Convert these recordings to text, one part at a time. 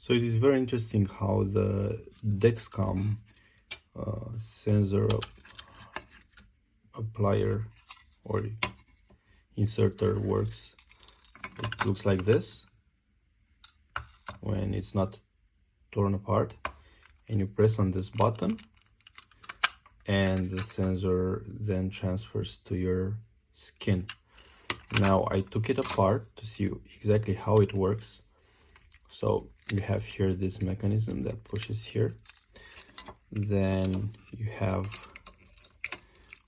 So it is very interesting how the Dexcom sensor applier or inserter works. It looks like this when it's not torn apart, and you press on this button and the sensor then transfers to your skin. Now I took it apart to see exactly how it works. So you have here this mechanism that pushes here. Then you have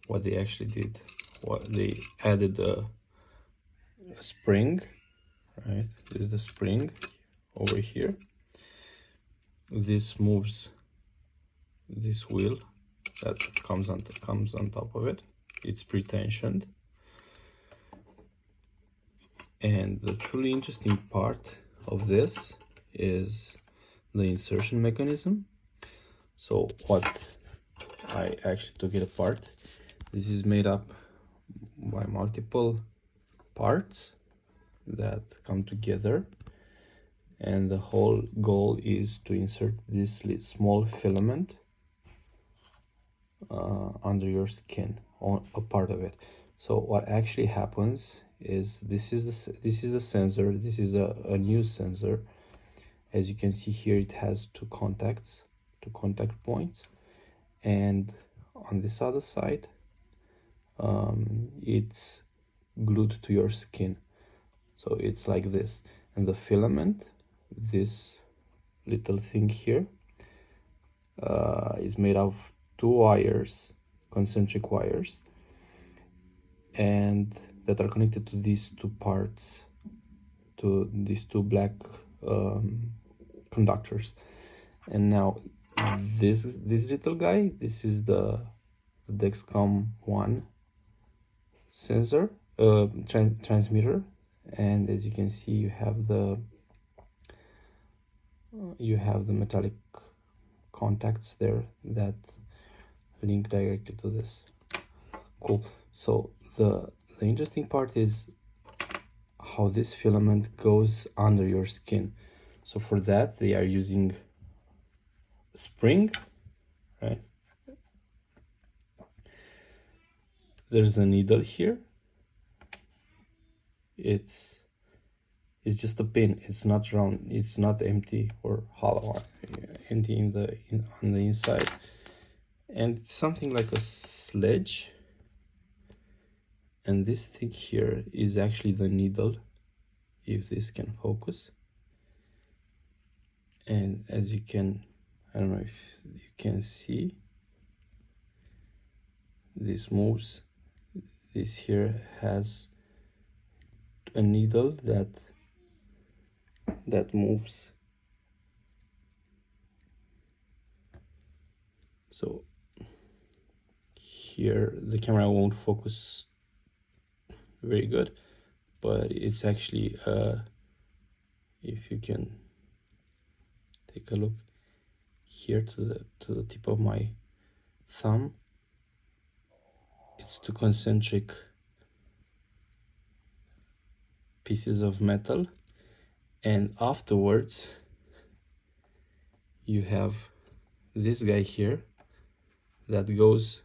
what they actually did. What they added a spring, right? This is the spring over here. This moves this wheel that comes on top of it. It's pretensioned. And the truly interesting part of this is the insertion mechanism. So what I actually took it apart. This is made up by multiple parts that come together, and the whole goal is to insert this small filament under your skin, on a part of it. So what actually happens is this is a sensor. This is a new sensor. As you can see here, it has two contact points, and on this other side it's glued to your skin. So it's like this, and the filament, this little thing here, is made of two wires, concentric wires, and that are connected to these two parts, to these two black conductors. And now this little guy, this is the Dexcom One sensor transmitter, and as you can see, you have the metallic contacts there that link directly to this. Cool. So the interesting part is how this filament goes under your skin. So for that they are using spring, right? There's a needle here. It's just a pin. It's not round. It's not empty or hollow. Empty on the inside, and it's something like a sledge. And this thing here is actually the needle, if this can focus. And as you can, I don't know if you can see, this moves. This here has a needle that moves. So here the camera won't focus very good, but it's actually if you can take a look here to the tip of my thumb, it's two concentric pieces of metal, and afterwards you have this guy here that goes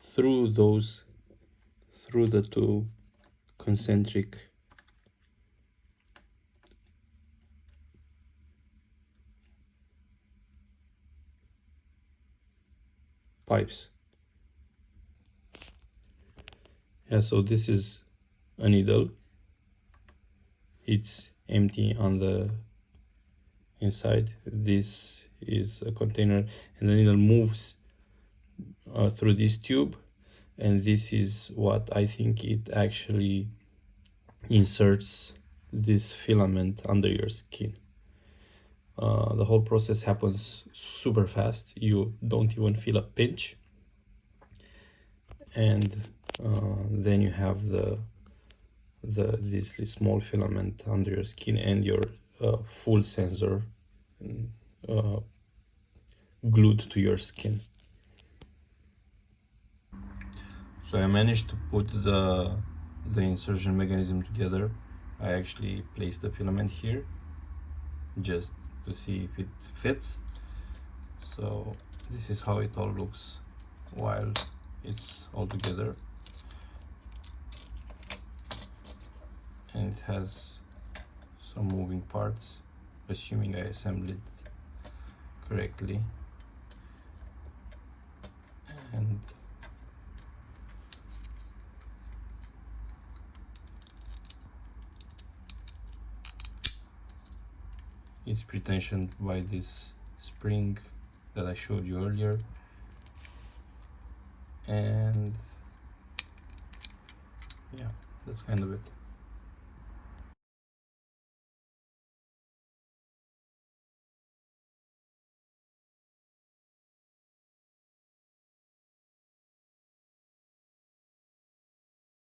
through the two concentric pipes. Yeah, so this is a needle. It's empty on the inside. This is a container, and the needle moves through this tube, and this is what I think it actually inserts this filament under your skin. The whole process happens super fast. You don't even feel a pinch, and then you have this small filament under your skin, and your full sensor glued to your skin. So I managed to put the insertion mechanism together. I actually placed the filament here, just to see if it fits. So this is how it all looks while it's all together, and it has some moving parts, assuming I assembled it correctly. And it's pretensioned by this spring that I showed you earlier, and yeah, that's kind of it.